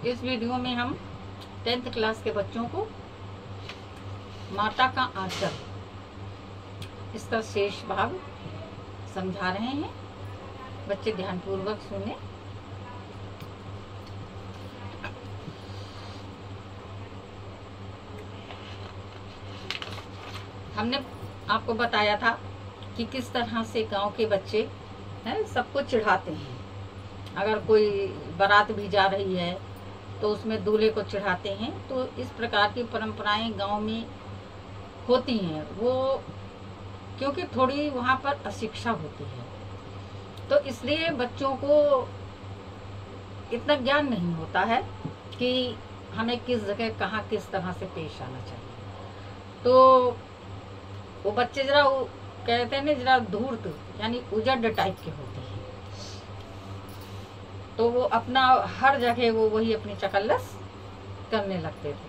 इस वीडियो में हम 10th क्लास के बच्चों को माता का आंचल, इसका शेष भाग समझा रहे हैं। बच्चे ध्यानपूर्वक सुने। हमने आपको बताया था कि किस तरह से गांव के बच्चे सबको चिढ़ाते हैं। अगर कोई बारात भी जा रही है तो उसमें दूल्हे को चिढ़ाते हैं। तो इस प्रकार की परंपराएं गांव में होती हैं। वो क्योंकि थोड़ी वहाँ पर अशिक्षा होती है, तो इसलिए बच्चों को इतना ज्ञान नहीं होता है कि हमें किस जगह कहाँ किस तरह से पेश आना चाहिए। तो वो बच्चे जरा वो कहते हैं ना, जरा धूर्त यानी उजड़ टाइप के होते हैं। तो वो अपना हर जगह वो वही अपनी चकल्लस करने लगते थे।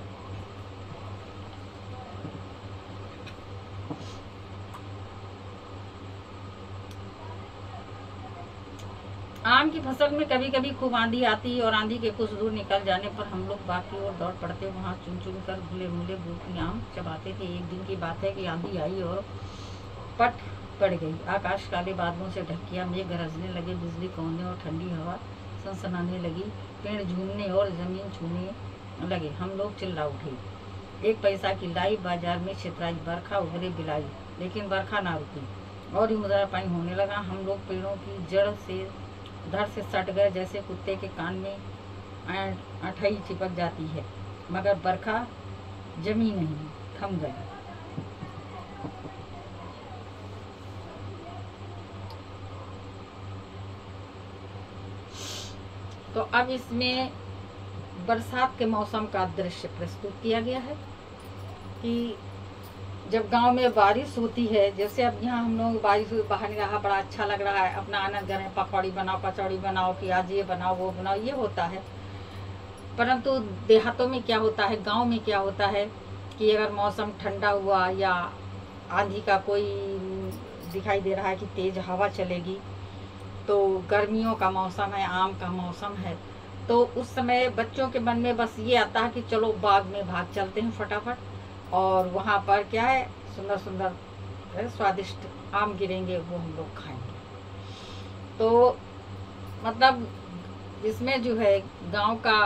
आम की फसल में कभी कभी खूब आंधी आती और आंधी के कुछ दूर निकल जाने पर हम लोग बाग की ओर दौड़ पड़ते। वहाँ चुन चुन कर भूले भूले बूटी आम चबाते थे। एक दिन की बात है कि आंधी आई और पट पड़ गई। आकाश काले बादलों से ढक गया। मेघ गरजने लगे, बिजली कौने और ठंडी हवा सनसनाने लगी। पेड़ झूमने और जमीन छूने लगे। हम लोग चिल्ला उठे, 1 पैसा की लाई, बाजार में छितराई, बरखा उगरे बिलाई। लेकिन बरखा ना रुकी और मुद्रा पानी होने लगा। हम लोग पेड़ों की जड़ से धड़ से सट गए, जैसे कुत्ते के कान में अठई चिपक जाती है। मगर बरखा जमी नहीं, थम गई। तो अब इसमें बरसात के मौसम का दृश्य प्रस्तुत किया गया है कि जब गांव में बारिश होती है, जैसे अब यहाँ हम लोग बारिश हुई, बाहर रहा, बड़ा अच्छा लग रहा है, अपना आनंद कर रहे हैं, पकौड़ी बनाओ, कचौड़ी बनाओ, कि आज ये बनाओ वो बनाओ, ये होता है। परंतु देहातों में क्या होता है, गांव में क्या होता है कि अगर मौसम ठंडा हुआ या आंधी का कोई दिखाई दे रहा है कि तेज हवा चलेगी, तो गर्मियों का मौसम है, आम का मौसम है, तो उस समय बच्चों के मन में बस ये आता है कि चलो बाग में भाग चलते हैं फटाफट, और वहाँ पर क्या है, सुंदर सुंदर स्वादिष्ट आम गिरेंगे, वो हम लोग खाएंगे। तो मतलब इसमें जो है गांव का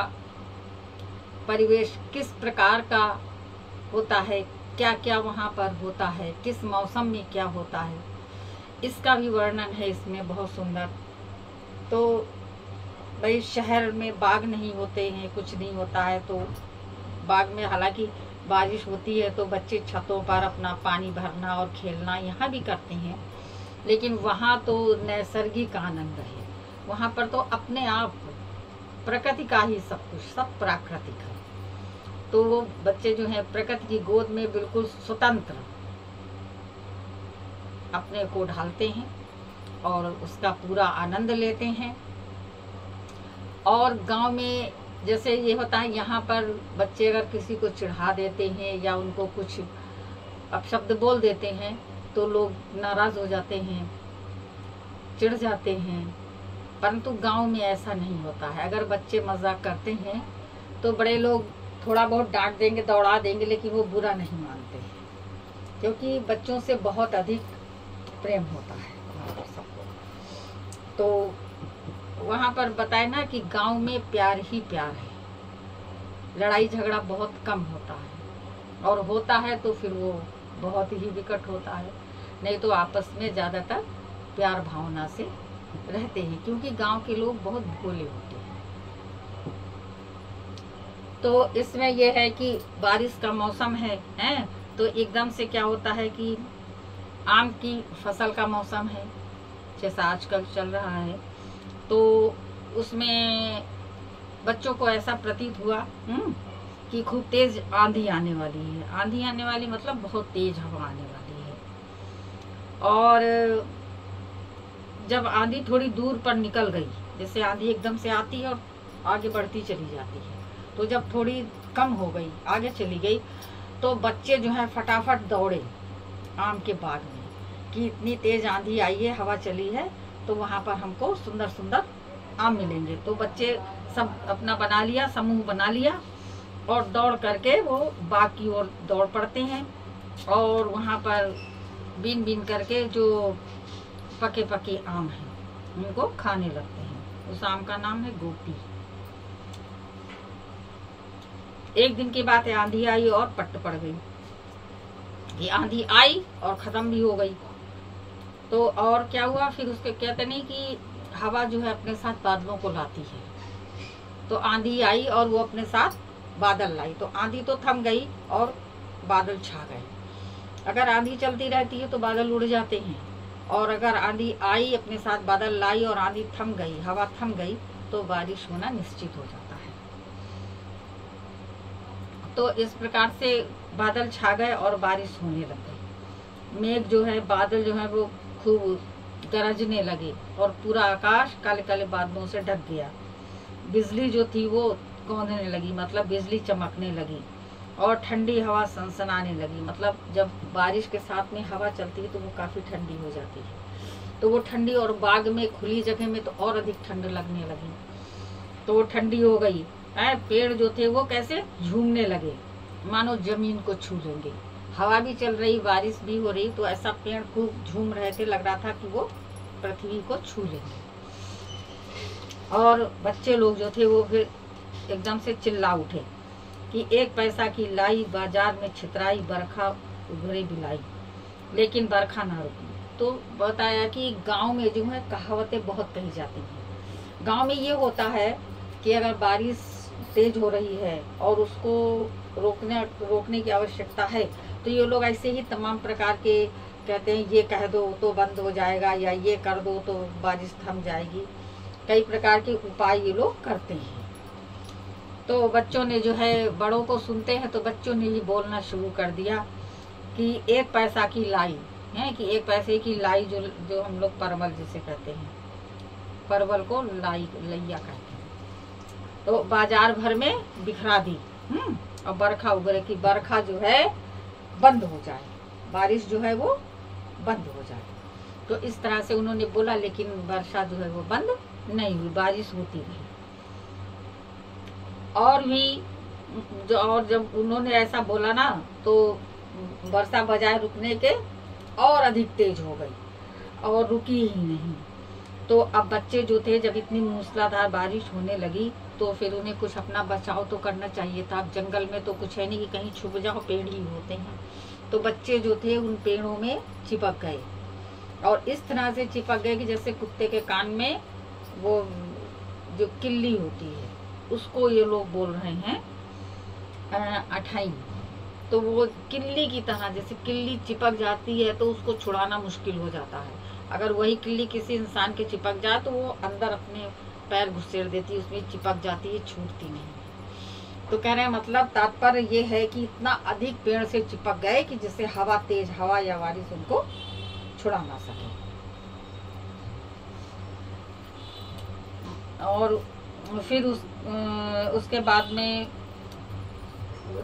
परिवेश किस प्रकार का होता है, क्या क्या वहाँ पर होता है, किस मौसम में क्या होता है, इसका भी वर्णन है इसमें बहुत सुंदर। तो भाई शहर में बाग नहीं होते हैं, कुछ नहीं होता है, तो बाग में हालांकि बारिश होती है तो बच्चे छतों पर अपना पानी भरना और खेलना यहाँ भी करते हैं, लेकिन वहाँ तो नैसर्गिक आनंद है। वहाँ पर तो अपने आप प्रकृति का ही सब कुछ, सब प्राकृतिक है। तो वो बच्चे जो हैं प्रकृति की गोद में बिल्कुल स्वतंत्र अपने को ढालते हैं और उसका पूरा आनंद लेते हैं। और गांव में जैसे ये होता है, यहाँ पर बच्चे अगर किसी को चिढ़ा देते हैं या उनको कुछ अपशब्द बोल देते हैं तो लोग नाराज़ हो जाते हैं, चिढ़ जाते हैं। परंतु गांव में ऐसा नहीं होता है। अगर बच्चे मजाक करते हैं तो बड़े लोग थोड़ा बहुत डांट देंगे, दौड़ा देंगे, लेकिन वो बुरा नहीं मानते हैं, क्योंकि बच्चों से बहुत अधिक प्रेम होता है वहाँ पर सबको। तो वहाँ पर बताए ना कि गांव में प्यार ही प्यार है, लड़ाई झगड़ा बहुत कम होता है, और होता है तो फिर वो बहुत ही विकट होता है। नहीं तो आपस में ज़्यादातर प्यार भावना से रहते हैं, क्योंकि गांव के लोग बहुत भोले होते हैं। तो इसमें यह है कि बारिश का मौसम है तो एकदम से क्या होता है कि आम की फसल का मौसम है, जैसा आजकल चल रहा है। तो उसमें बच्चों को ऐसा प्रतीत हुआ कि खूब तेज आंधी आने वाली है। आंधी आने वाली मतलब बहुत तेज हवा आने वाली है। और जब आंधी थोड़ी दूर पर निकल गई, जैसे आंधी एकदम से आती है और आगे बढ़ती चली जाती है, तो जब थोड़ी कम हो गई, आगे चली गई, तो बच्चे जो है फटाफट दौड़े आम के बाग में कि इतनी तेज आंधी आई है, हवा चली है, तो वहाँ पर हमको सुंदर सुंदर आम मिलेंगे। तो बच्चे सब अपना बना लिया, समूह बना लिया और दौड़ करके वो बाग की ओर दौड़ पड़ते हैं और वहाँ पर बीन बीन करके जो पके पके आम हैं उनको खाने लगते हैं। उस आम का नाम है गोपी। एक दिन की बात है, आंधी आई और पट्ट पड़ गई। ये आंधी आई और खत्म भी हो गई। तो और क्या हुआ फिर, उसके कहते नहीं कि हवा जो है अपने साथ बादलों को लाती है। तो आंधी आई और वो अपने साथ बादल लाई। तो आंधी तो थम गई और बादल छा गए। अगर आंधी चलती रहती है तो बादल उड़ जाते हैं, और अगर आंधी आई अपने साथ बादल लाई और आंधी थम गई, हवा थम गई, तो बारिश होना निश्चित हो जाता है। तो इस प्रकार से बादल छा गए और बारिश होने लग गई। मेघ जो है, बादल जो है वो खूब गरजने लगे और पूरा आकाश काले काले बादलों से ढक गया। बिजली जो थी वो कौंधने लगी, मतलब बिजली चमकने लगी, और ठंडी हवा सनसनाने लगी। मतलब जब बारिश के साथ में हवा चलती है तो वो काफ़ी ठंडी हो जाती है। तो वो ठंडी, और बाग में खुली जगह में तो और अधिक ठंड लगने लगी। तो वो ठंडी हो गई। पेड़ जो थे वो कैसे झूमने लगे, मानो जमीन को छू लेंगे। हवा भी चल रही, बारिश भी हो रही, तो ऐसा पेड़ खूब झूम रहे थे, लग रहा था कि वो पृथ्वी को छू लेंगे। और बच्चे लोग जो थे वो फिर एकदम से चिल्ला उठे कि 1 पैसा की लाई, बाजार में छितराई, बरखा उभरे बिलाई, लेकिन बरखा ना रुकी। तो बताया कि गांव में जो है कहावतें बहुत कही जाती हैं। गांव में ये होता है कि अगर बारिश तेज हो रही है और उसको रोकने की आवश्यकता है, तो ये लोग ऐसे ही तमाम प्रकार के कहते हैं, ये कह दो तो बंद हो जाएगा, या ये कर दो तो बारिश थम जाएगी। कई प्रकार के उपाय ये लोग करते हैं। तो बच्चों ने जो है, बड़ों को सुनते हैं तो बच्चों ने ये बोलना शुरू कर दिया कि 1 पैसा की लाई है, कि 1 पैसे की लाई, जो हम लोग परवल जिसे कहते हैं, परवल को लैया कहते हैं, तो बाजार भर में बिखरा दी। और बरखा उगरे की बरखा जो है बंद हो जाए, बारिश जो है वो बंद हो जाए। तो इस तरह से उन्होंने बोला, लेकिन वर्षा जो है वो बंद नहीं हुई, बारिश होती रही। और जब उन्होंने ऐसा बोला ना, तो वर्षा बजाय रुकने के और अधिक तेज हो गई और रुकी ही नहीं। तो अब बच्चे जो थे, जब इतनी मूसलाधार बारिश होने लगी तो फिर उन्हें कुछ अपना बचाव तो करना चाहिए था। जंगल में तो कुछ है नहीं कि कहीं छुप जाओ, पेड़ ही होते हैं। तो बच्चे जो थे उन पेड़ों में चिपक गए, और इस तरह से चिपक गए कि जैसे कुत्ते के कान में वो जो किल्ली होती है, उसको ये लोग बोल रहे हैं अठाई। तो वो किल्ली की तरह, जैसे किल्ली चिपक जाती है तो उसको छुड़ाना मुश्किल हो जाता है। अगर वही किल्ली किसी इंसान के चिपक जाए तो वो अंदर अपने पैर घुसेड़ देती है, उसमें चिपक जाती है, छूटती नहीं। तो कह रहे हैं, मतलब तात्पर्य ये है कि इतना अधिक पेड़ से चिपक गए कि जिससे तेज हवा या बारिश उनको छुड़ा ना सके। और फिर उसके बाद में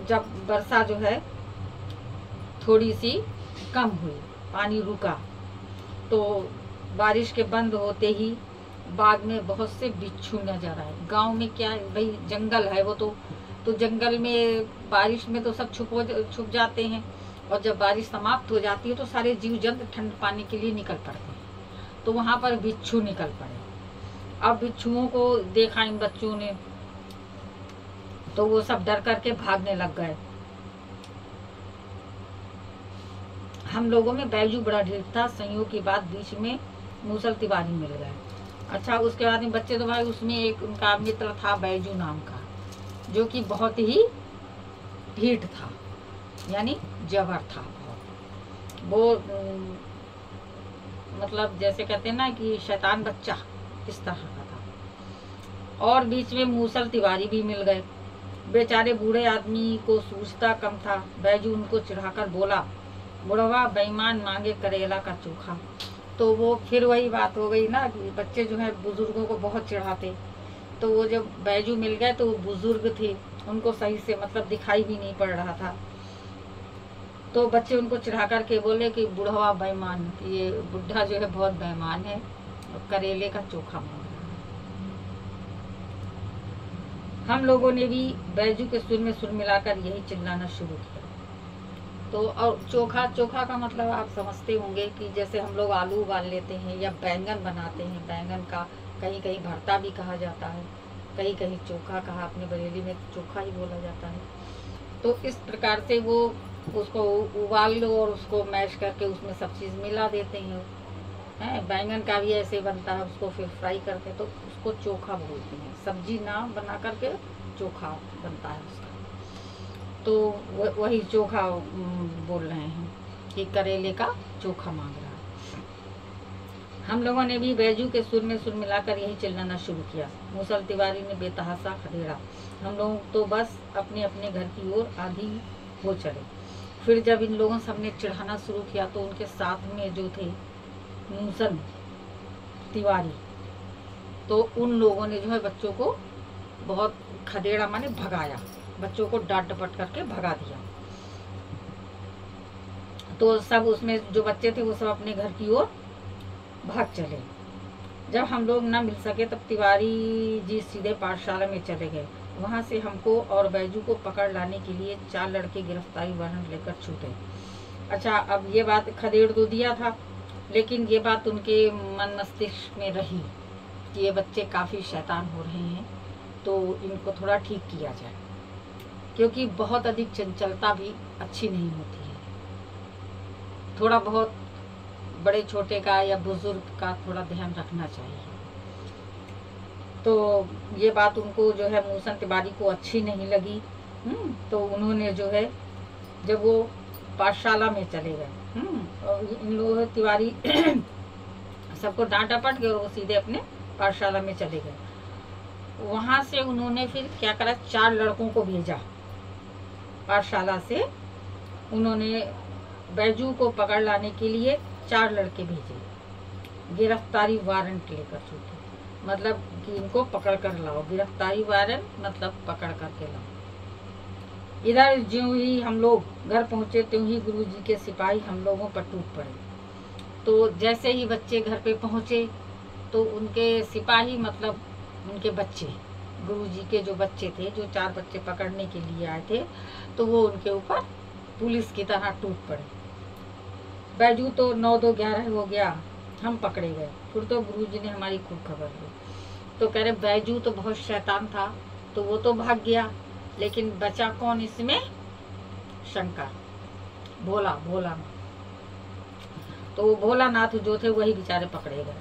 जब वर्षा जो है थोड़ी सी कम हुई, पानी रुका, तो बारिश के बंद होते ही बाग में बहुत से बिच्छू नजर आए। गांव में क्या है भाई, जंगल है वो, तो जंगल में बारिश में तो सब छुप जाते हैं, और जब बारिश समाप्त हो जाती है तो सारे जीव जंतु ठंड पाने के लिए निकल पड़ते हैं। तो वहां पर बिच्छू निकल पड़े। अब बिच्छुओं को देखा इन बच्चों ने, तो वो सब डर करके भागने लग गए। हम लोगों में बैजू बड़ा ढेर था, संयोग की बात बीच में मूसल तिवारी मिल गए। अच्छा, उसके बाद में बच्चे तो भाई, उसमें एक उनका मित्र था बैजू नाम का, जो कि बहुत ही ढीठ था, यानी जबर था बहुत। वो मतलब जैसे कहते हैं ना कि शैतान बच्चा, इस तरह का था। और बीच में मूसल तिवारी भी मिल गए। बेचारे बूढ़े आदमी को सूझता कम था। बैजू उनको चिढ़ाकर बोला, बुढ़वा बेईमान मांगे करेला का चोखा। तो वो फिर वही बात हो गई ना कि बच्चे जो है बुजुर्गों को बहुत चिढ़ाते। तो वो जब बैजू मिल गए तो वो बुजुर्ग थे, उनको सही से मतलब दिखाई भी नहीं पड़ रहा था। तो बच्चे उनको चिढ़ा करके बोले कि बुढ़वा बेईमान, ये बुढ़ा जो है बहुत बेईमान है, और करेले का चोखा मांग रहा है। हम लोगों ने भी बैजू के सुर में सुर मिलाकर यही चिल्लाना शुरू किया। तो और चोखा, चोखा का मतलब आप समझते होंगे कि जैसे हम लोग आलू उबाल लेते हैं या बैंगन बनाते हैं, बैंगन का कहीं कहीं भरता भी कहा जाता है, कहीं कहीं चोखा कहा, अपने बरेली में चोखा ही बोला जाता है। तो इस प्रकार से वो उसको उबाल लो और उसको मैश करके उसमें सब चीज़ मिला देते हैं। बैंगन का भी ऐसे बनता है, उसको फिर फ्राई करके तो उसको चोखा बोलते हैं। सब्जी ना बना करके चोखा बनता है उसका। तो वही चोखा बोल रहे हैं कि करेले का चोखा मांग रहा है। हम लोगों ने भी बैजू के सुर में सुर मिलाकर यही चिल्लाना शुरू किया। मूसल तिवारी ने बेतहासा खदेड़ा। हम लोग तो बस अपने अपने घर की ओर आधी हो चले। फिर जब इन लोगों से हमने चिढ़ाना शुरू किया तो उनके साथ में जो थे मूसल तिवारी, तो उन लोगों ने जो है बच्चों को बहुत खदेड़ा माने भगाया, बच्चों को डांट डपट करके भगा दिया। तो सब उसमें जो बच्चे थे वो सब अपने घर की ओर भाग चले। जब हम लोग ना मिल सके तब तिवारी जी सीधे पाठशाला में चले गए। वहां से हमको और बैजू को पकड़ लाने के लिए 4 लड़के गिरफ्तारी वारंट लेकर छूटे। अच्छा, अब ये बात खदेड़ तो दिया था, लेकिन ये बात उनके मन मस्तिष्क में रही कि ये बच्चे काफ़ी शैतान हो रहे हैं, तो इनको थोड़ा ठीक किया जाए, क्योंकि बहुत अधिक चंचलता भी अच्छी नहीं होती है। थोड़ा बहुत बड़े छोटे का या बुजुर्ग का थोड़ा ध्यान रखना चाहिए। तो ये बात उनको जो है मूसल तिवारी को अच्छी नहीं लगी। तो उन्होंने जो है जब वो पाठशाला में चले गए, और इन लोगों तिवारी सबको डांट डपट के और वो सीधे अपने पाठशाला में चले गए। वहां से उन्होंने फिर क्या करा, 4 लड़कों को भेजा पाठशाला से। उन्होंने बैजू को पकड़ लाने के लिए 4 लड़के भेजे, गिरफ्तारी वारंट लेकर छूटे, मतलब कि इनको पकड़ कर लाओ। गिरफ्तारी वारंट मतलब पकड़ करके लाओ। इधर ज्यों ही हम लोग घर पहुंचे त्यों ही गुरुजी के सिपाही हम लोगों पर टूट पड़े। तो जैसे ही बच्चे घर पे पहुंचे तो उनके सिपाही मतलब उनके बच्चे, गुरुजी के जो बच्चे थे, जो 4 बच्चे पकड़ने के लिए आए थे, तो वो उनके ऊपर पुलिस की तरह टूट पड़े। बैजू तो 9-2-11 हो गया, हम पकड़े गए। फिर तो गुरुजी ने हमारी खूब खबर ली। तो कह रहे बैजू तो बहुत शैतान था, तो वो तो भाग गया, लेकिन बचा कौन इसमें? शंकर, भोला। तो वो भोलानाथ जो थे वही बेचारे पकड़े गए।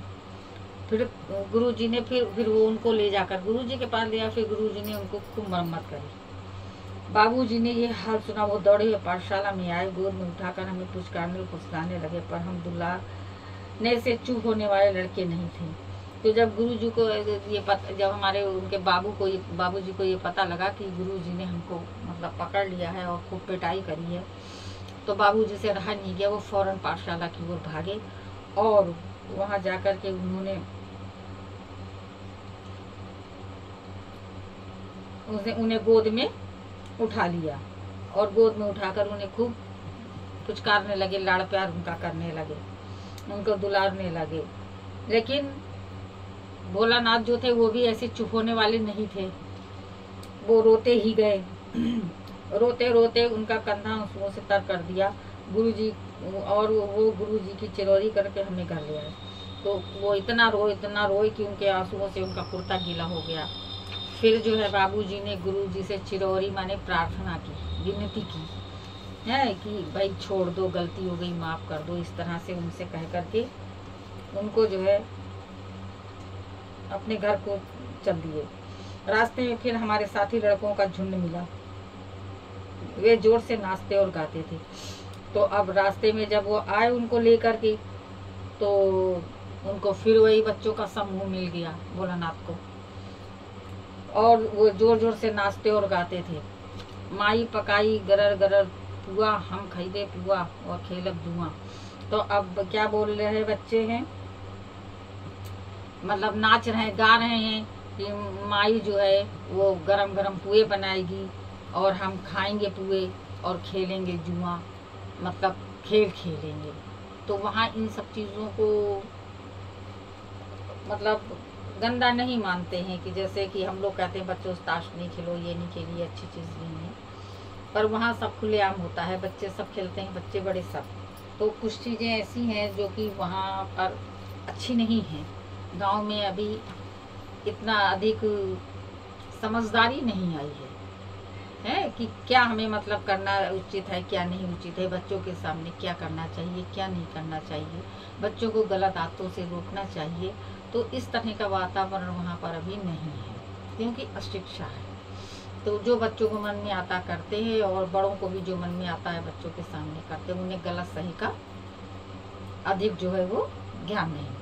फिर गुरुजी ने फिर वो उनको ले जाकर गुरुजी के पास लिया। फिर गुरुजी ने उनको खूब मरम्मत करी। बाबूजी ने ये हाल सुना, वो दौड़े हुए पाठशाला में आए, गोद में उठाकर हमें पुचकारने लगे, पर हम दुलारने से चुप होने वाले लड़के नहीं थे। तो जब गुरुजी को ये पता, जब हमारे उनके बाबूजी को ये पता लगा कि गुरुजी ने हमको मतलब पकड़ लिया है और खूब पिटाई करी है, तो बाबूजी से रहा नहीं गया। वो फौरन पाठशाला की ओर भागे और वहां जाकर के उन्हें गोद में उठा लिया और गोद में उठाकर उन्हें खूब पुचकारने लगे, लाड़ प्यार उनका करने लगे, उनको दुलारने लगे। लेकिन भोलानाथ जो थे वो भी ऐसे चुप होने वाले नहीं थे, वो रोते ही गए। रोते रोते उनका कंधा आंसुओं से तर कर दिया गुरुजी, और वो गुरुजी की चिरौरी करके हमें घर ले आए। तो वो इतना रोए कि उनके आंसुओं से उनका कुर्ता गीला हो गया। फिर जो है बाबूजी ने गुरुजी से चिरौरी माने प्रार्थना की, विनती की है कि भाई छोड़ दो, गलती हो गई, माफ़ कर दो। इस तरह से उनसे कह करके उनको जो है अपने घर को चल दिए। रास्ते में फिर हमारे साथी लड़कों का झुंड मिला, वे जोर से नाचते और गाते थे। तो अब रास्ते में जब वो आए उनको लेकर के, तो उनको फिर वही बच्चों का समूह मिल गया भोलानाथ को, और वो जोर जोर से नाचते और गाते थे। माई पकाई गरर गरर पुआ, हम खरीदे पुआ और खेलब जुआ। तो अब क्या बोल रहे हैं बच्चे हैं, मतलब नाच रहे हैं, गा रहे हैं कि माई जो है वो गरम गरम पुए बनाएगी और हम खाएंगे पुए और खेलेंगे जुआ, मतलब खेल खेलेंगे। तो वहाँ इन सब चीज़ों को मतलब गंदा नहीं मानते हैं कि जैसे कि हम लोग कहते हैं बच्चों से ताश नहीं खेलो, ये नहीं खेलिए, अच्छी चीज़ नहीं है, पर वहाँ सब खुलेआम होता है, बच्चे सब खेलते हैं, बच्चे बड़े सब। तो कुछ चीज़ें ऐसी हैं जो कि वहाँ पर अच्छी नहीं हैं। गांव में अभी इतना अधिक समझदारी नहीं आई है कि क्या हमें मतलब करना उचित है, क्या नहीं उचित है, बच्चों के सामने क्या करना चाहिए, क्या नहीं करना चाहिए, बच्चों को गलत आदतों से रोकना चाहिए। तो इस तरह का वातावरण वहाँ पर अभी नहीं है, क्योंकि अशिक्षा है। तो जो बच्चों को मन में आता करते हैं, और बड़ों को भी जो मन में आता है बच्चों के सामने करते हैं। उन्हें गलत सही का अधिक जो है वो ज्ञान नहीं होता।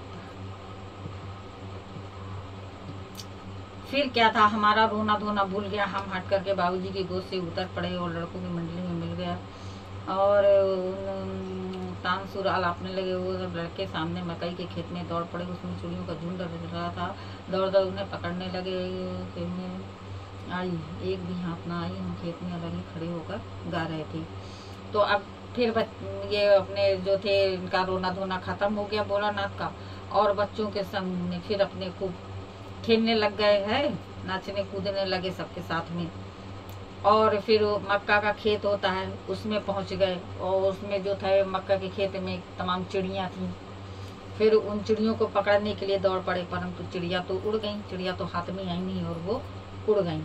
फिर क्या था, हमारा रोना धोना भूल गया, हम हट करके बाबूजी की गोद से उतर पड़े और लड़कों की मंडली में मिल गया और तान सुर आलापने लगे। वो सब लड़के सामने मकई के खेत में दौड़ पड़े, उसमें चिड़ियों का झुंड रहा था, दौड़ दौड़ उन्हें पकड़ने लगे। आई एक भी हाथ ना आई, हम खेत में अलग ही खड़े होकर गा रहे थे। तो अब फिर ये अपने जो थे इनका रोना धोना खत्म हो गया भोलानाथ का, और बच्चों के संग में फिर अपने खूब खेलने लग गए हैं, नाचने कूदने लगे सबके साथ में। और फिर मक्का का खेत होता है उसमें पहुंच गए, और उसमें जो था मक्का के खेत में तमाम चिड़ियाँ थीं। फिर उन चिड़ियों को पकड़ने के लिए दौड़ पड़े, परंतु चिड़िया तो उड़ गई, चिड़िया तो हाथ में आई नहीं और वो उड़ गई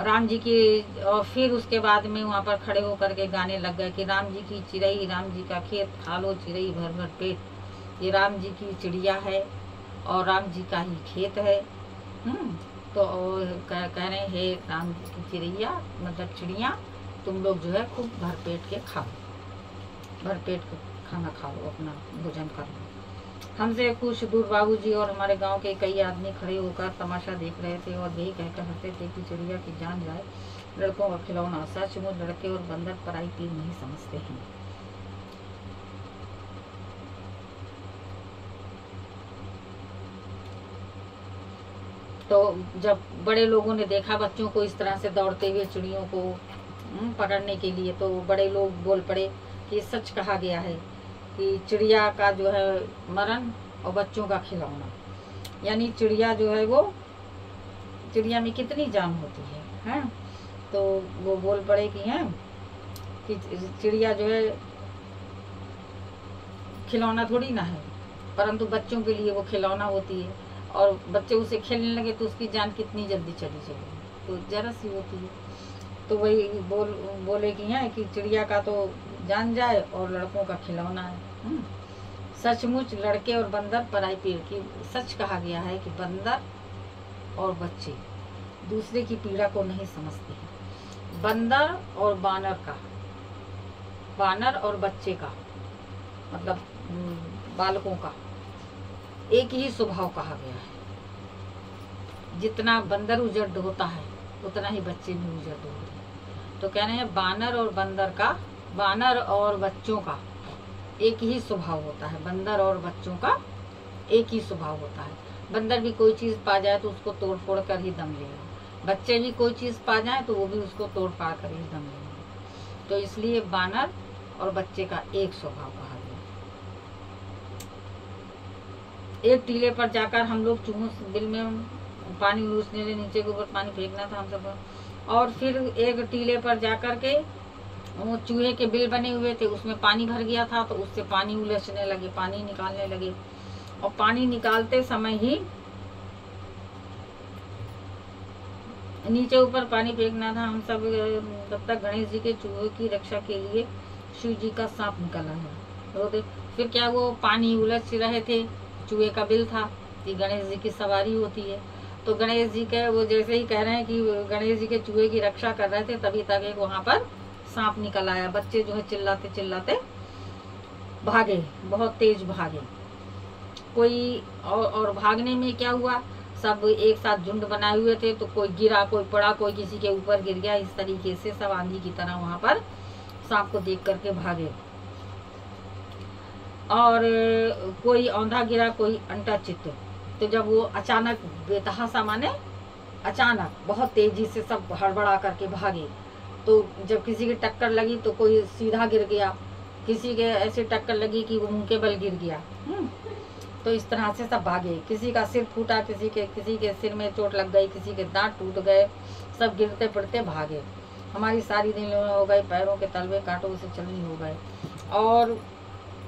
राम जी की। और फिर उसके बाद में वहाँ पर खड़े होकर के गाने लग गए कि राम जी की चिड़ई, राम जी का खेत, खा लो चिड़ई भर भर पेट। ये राम जी की चिड़िया है और राम जी का ही खेत है। तो कह रहे हैं राम जी की चिड़ैया मतलब चिड़िया, तुम लोग जो है खूब भर पेट के खाओ, भर पेट खाना खा लो, अपना भोजन कर लो। हमसे कुछ दूर बाबूजी और हमारे गांव के कई आदमी खड़े होकर तमाशा देख रहे थे और यही कहकर हंसते थे कि चिड़िया की जान जाए, लड़कों का खिलौना। सचमुच लड़के और बंदर पराई पीर नहीं समझते हैं। तो जब बड़े लोगों ने देखा बच्चों को इस तरह से दौड़ते हुए चिड़ियों को पकड़ने के लिए, तो बड़े लोग बोल पड़े कि सच कहा गया है कि चिड़िया का जो है मरण और बच्चों का खिलौना। यानी चिड़िया जो है वो, चिड़िया में कितनी जान होती है। तो वो बोल पड़े कि चिड़िया जो है खिलौना थोड़ी ना है, परंतु बच्चों के लिए वो खिलौना होती है, और बच्चे उसे खेलने लगे तो उसकी जान कितनी जल्दी चली जाएगी, तो जरा सी होती है। तो वही बोले कि चिड़िया का तो जान जाए और लड़कों का खिलौना है। सचमुच लड़के और बंदर पराई पीर की। सच कहा गया है कि बंदर और बच्चे दूसरे की पीड़ा को नहीं समझते हैं। बंदर और बानर का, बानर और बच्चे का मतलब बालकों का एक ही स्वभाव कहा गया है। जितना बंदर उजड़ होता है उतना ही बच्चे भी उजड़ होते हैं। तो कह रहे हैं बानर और बंदर का, बानर और बच्चों का एक ही स्वभाव होता है। बंदर और बच्चों का एक ही स्वभाव होता है। बंदर भी कोई चीज़ पा जाए तो उसको तोड़ फोड़ कर ही दम लेगा, बच्चे भी कोई चीज़ पा जाए तो वो भी उसको तोड़ फाड़ कर ही दम लेंगे। तो इसलिए बानर और बच्चे का एक स्वभाव कहा गया। एक टीले पर जाकर हम लोग चूहों बिल में पानी उसने नीचे के ऊपर पानी फेंकना था हम सब, और फिर एक टीले पर जाकर के वो चूहे के बिल बने हुए थे, उसमें पानी भर गया था, तो उससे पानी उलझने लगे, पानी निकालने लगे। और पानी निकालते समय ही नीचे ऊपर पानी फेंकना था हम सब, तब तक गणेश जी के चूहे की रक्षा के लिए शिव जी का सांप निकला है। तो फिर क्या वो पानी उलझ रहे थे, चूहे का बिल था कि गणेश जी की सवारी होती है। तो गणेश जी के वो जैसे ही कह रहे हैं कि गणेश जी के चूहे की रक्षा कर रहे थे, तभी तक एक वहाँ पर सांप निकल आया। बच्चे जो है चिल्लाते चिल्लाते भागे, बहुत तेज भागे। कोई और भागने में क्या हुआ, सब एक साथ झुंड बनाए हुए थे, तो कोई गिरा, कोई पड़ा, कोई किसी के ऊपर गिर गया। इस तरीके से सब आंधी की तरह वहाँ पर सांप को देख करके भागे। और कोई औंधा गिरा, कोई अंटा चित्त। तो जब वो अचानक बेतहासा माने अचानक बहुत तेजी से सब हड़बड़ा करके भागे, तो जब किसी की टक्कर लगी तो कोई सीधा गिर गया, किसी के ऐसे टक्कर लगी कि वो मुंह के बल गिर गया। तो इस तरह से सब भागे। किसी का सिर फूटा, किसी के सिर में चोट लग गई, किसी के दांत टूट गए, सब गिरते पड़ते भागे। हमारी सारी रीढ़ हो गई, पैरों के तलवे कांटों से चलनी हो गए। और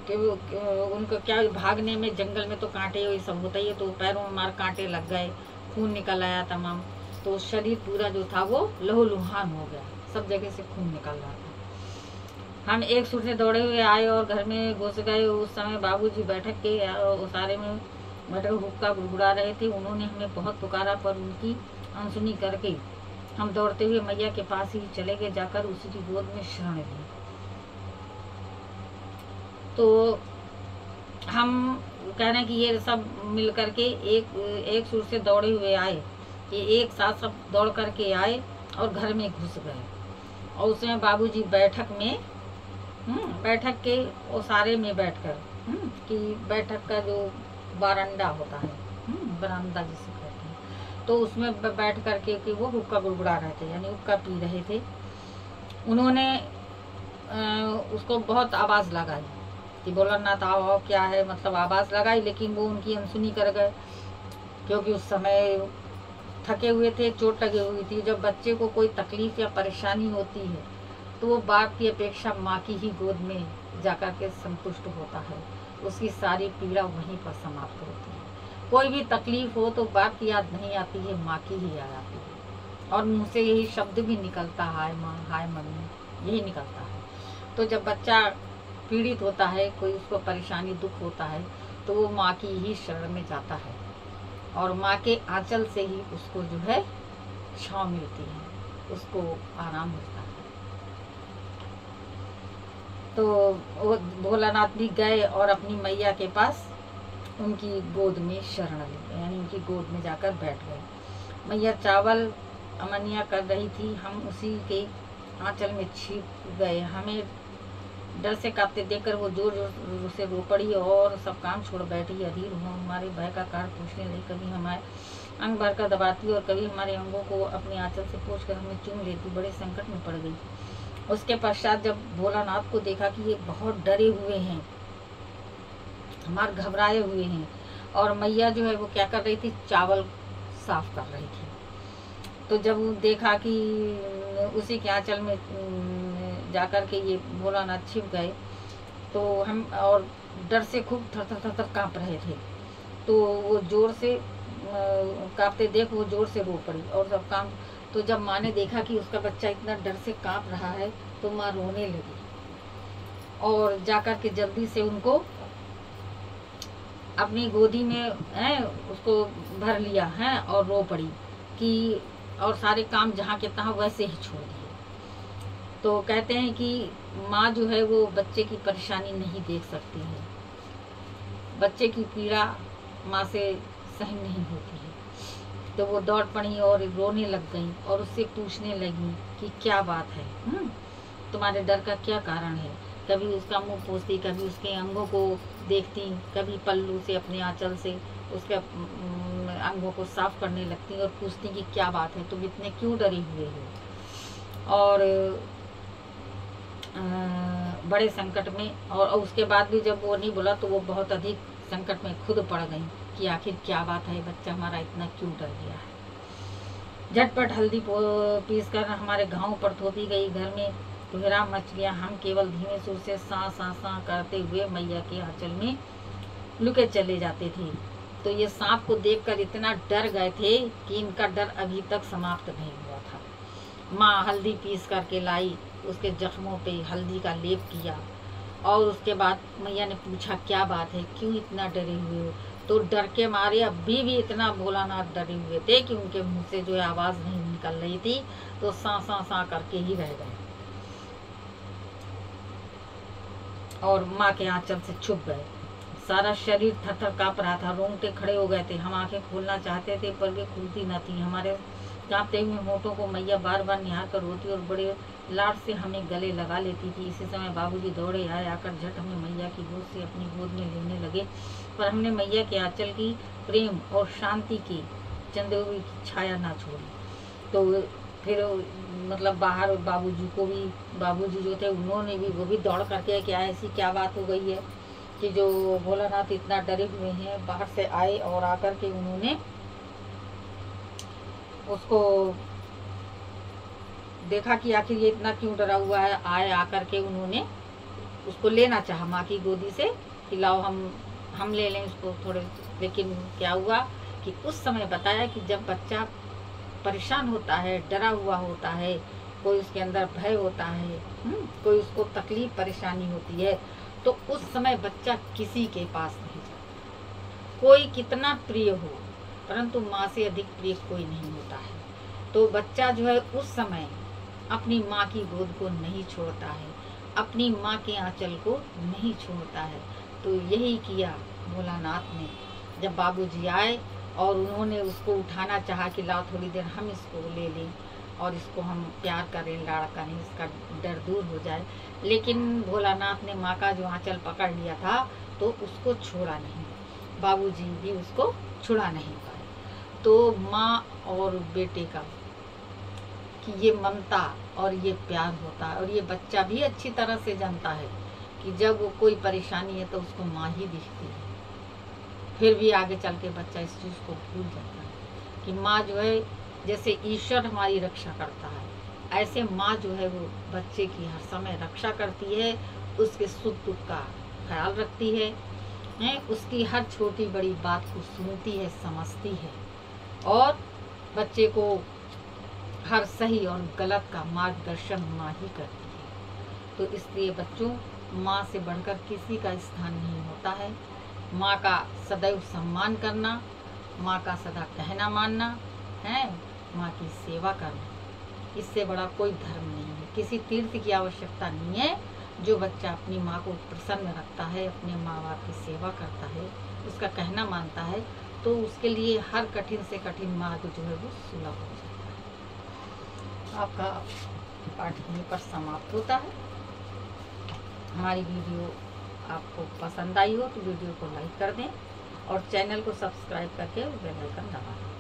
उनको क्या, भागने में जंगल में तो कांटे ये सब होता ही है, तो पैरों में मार कांटे लग गए, खून निकल आया तमाम। तो शरीर पूरा जो था वो लहूलुहान हो गया, सब जगह से खून निकल रहा था। हम एक सुर से दौड़े हुए आए और घर में घुस गए। उस समय बाबूजी बैठक के उसारे में बैठक हुक्का गुड़गुड़ा रहे थे। उन्होंने हमें बहुत पुकारा, पर उनकी अनसुनी करके हम दौड़ते हुए मैया के पास ही चले गए, जाकर उसी की गोद में शरण ली। तो हम कह रहे हैं कि ये सब मिल करके एक सुर से दौड़े हुए आए, कि एक साथ सब दौड़ करके आए और घर में घुस गए। और उसमें बाबूजी बैठक में बैठक के ओसारे में बैठकर, कि बैठक का जो बारंडा होता है, बरामदा जिसे कहते हैं, तो उसमें बैठ करके कि वो हुक्का गुड़गुड़ा रहे थे, यानी हुक्का पी रहे थे। उन्होंने उसको बहुत आवाज़ लगाई कि भोलानाथ आओ, क्या है, मतलब आवाज़ लगाई, लेकिन वो उनकी अनसुनी कर गए, क्योंकि उस समय थके हुए थे, चोट लगी हुई थी। जब बच्चे को कोई तकलीफ या परेशानी होती है तो वो बाप की अपेक्षा माँ की ही गोद में जाकर के संतुष्ट होता है, उसकी सारी पीड़ा वहीं पर समाप्त होती है। कोई भी तकलीफ हो तो बाप की याद नहीं आती है, माँ की ही याद आती है। और मुँह से यही शब्द भी निकलता है, हाय माँ, हाय मम्मी, यही निकलता है। तो जब बच्चा पीड़ित होता है, कोई उसको परेशानी दुख होता है, तो वो माँ की ही शरण में जाता है, और माँ के आंचल से ही उसको जो है छाँव मिलती है, उसको आराम मिलता है। तो वो भोलानाथ भी गए और अपनी मैया के पास उनकी गोद में शरण ली, यानी उनकी गोद में जाकर बैठ गए। मैया चावल अमनिया कर रही थी, हम उसी के आंचल में छिप गए। हमें डर से कांपते देखकर वो जोर जोर से रो पड़ी और सब काम छोड़ बैठी। अधीर हुआ हमारे भय का कारण पूछने लगी। कभी हमारे अंग भर कर दबाती और कभी हमारे अंगों को अपने आंचल से पोंछकर हमें चूम लेती। बड़े संकट में पड़ गई। उसके पश्चात जब भोलानाथ को देखा कि ये बहुत डरे हुए हैं, हमारे घबराए हुए हैं, और मैया जो है वो क्या कर रही थी, चावल साफ कर रही थी। तो जब वो देखा कि उसी के आंचल में जाकर के ये भोलानाथ छिप गए, तो हम और डर से खूब थर थर थर काँप रहे थे। तो वो जोर से काँपते देख वो जोर से रो पड़ी और सब काम। तो जब माँ ने देखा कि उसका बच्चा इतना डर से काँप रहा है, तो माँ रोने लगी और जाकर के जल्दी से उनको अपनी गोदी में उसको भर लिया है और रो पड़ी कि, और सारे काम जहाँ के तहाँ वैसे ही छोड़ दिए। तो कहते हैं कि माँ जो है वो बच्चे की परेशानी नहीं देख सकती है, बच्चे की पीड़ा माँ से सहन नहीं होती है। तो वो दौड़ पड़ी और रोने लग गई और उससे पूछने लगी कि क्या बात है, तुम्हारे डर का क्या कारण है। कभी उसका मुंह पोंछती, कभी उसके अंगों को देखती, कभी पल्लू से अपने आंचल से उसके अंगों को साफ करने लगती और पूछती कि क्या बात है, तुम इतने क्यों डरे हुए हो। और बड़े संकट में, और उसके बाद भी जब वो नहीं बोला तो वो बहुत अधिक संकट में खुद पड़ गई कि आखिर क्या बात है, बच्चा हमारा इतना क्यों डर गया है। झटपट हल्दी पीस कर हमारे घाव पर थोपी गई। घर में कोहरा मच गया। हम केवल धीमे सुर से सा सा सा करते हुए मैया के आंचल में लुके चले जाते थे। तो ये सांप को देखकर इतना डर गए थे कि इनका डर अभी तक समाप्त नहीं हुआ था। माँ हल्दी पीस करके लाई, उसके जख्मों पे हल्दी का लेप किया, और उसके बाद मैया ने पूछा क्या बात है, क्यों इतना डरे हुए हो। तो डर के मारे अभी भी इतना भोलानाथ डरे हुए थे कि उनके मुंह से जो है आवाज़ नहीं निकल रही थी, तो सा सा सा करके ही रह गए और माँ के आंचल से छुप गए। सारा शरीर थर थर काँप रहा था, रोंगटे खड़े हो गए थे। हम आंखें खोलना चाहते थे पर वे खुलती न थी। हमारे कांपते हुए होठों को मैया बार बार निहार कर रोती और बड़े लाड से हमें गले लगा लेती थी। इसी समय बाबूजी दौड़े आए, आकर झट हमें मैया की गोद से अपनी गोद में लेने लगे, पर हमने मैया के आंचल की प्रेम और शांति की चंदेरी की छाया ना छोड़ी। तो फिर मतलब बाहर बाबूजी को भी, बाबूजी जो थे उन्होंने भी, वो भी दौड़ करके क्या ऐसी क्या बात हो गई है, कि जो भोलानाथ इतना डरे हुए हैं, बाहर से आए और आकर के उन्होंने उसको देखा कि आखिर ये इतना क्यों डरा हुआ है। आए आकर के उन्होंने उसको लेना चाहा माँ की गोदी से कि लाओ हम ले लें उसको थोड़े। लेकिन क्या हुआ कि उस समय बताया कि जब बच्चा परेशान होता है, डरा हुआ होता है, कोई उसके अंदर भय होता है, कोई उसको तकलीफ परेशानी होती है, तो उस समय बच्चा किसी के पास नहीं जाता। कोई कितना प्रिय हो, परंतु माँ से अधिक प्रिय कोई नहीं होता है। तो बच्चा जो है उस समय अपनी माँ की गोद को नहीं छोड़ता है, अपनी माँ के आंचल को नहीं छोड़ता है। तो यही किया भोलानाथ ने। जब बाबूजी आए और उन्होंने उसको उठाना चाहा कि लाओ थोड़ी देर हम इसको ले लें और इसको हम प्यार करें, लाड़ करें, इसका डर दूर हो जाए, लेकिन भोलानाथ ने माँ का जो आंचल पकड़ लिया था तो उसको छोड़ा नहीं। बाबूजी भी उसको छुड़ा नहीं पाए। तो माँ और बेटे का कि ये ममता और ये प्यार होता है, और ये बच्चा भी अच्छी तरह से जानता है कि जब वो कोई परेशानी है तो उसको माँ ही दिखती है। फिर भी आगे चल के बच्चा इस चीज़ को भूल जाता है कि माँ जो है जैसे ईश्वर हमारी रक्षा करता है, ऐसे माँ जो है वो बच्चे की हर समय रक्षा करती है, उसके सुख दुख का ख्याल रखती है, उसकी हर छोटी बड़ी बात को सुनती है, समझती है, और बच्चे को हर सही और गलत का मार्गदर्शन माँ ही करती है। तो इसलिए बच्चों, माँ से बढ़कर किसी का स्थान नहीं होता है। माँ का सदैव सम्मान करना, माँ का सदा कहना मानना है, माँ की सेवा करना, इससे बड़ा कोई धर्म नहीं है। किसी तीर्थ की आवश्यकता नहीं है। जो बच्चा अपनी माँ को प्रसन्न रखता है, अपने माँ बाप की सेवा करता है, उसका कहना मानता है, तो उसके लिए हर कठिन से कठिन मार्ग जो है वो सुलभ हो जाता है। आपका पाठ यहीं पर समाप्त होता है। हमारी वीडियो आपको पसंद आई हो तो वीडियो को लाइक कर दें और चैनल को सब्सक्राइब करके बेल आइकन दबा दें।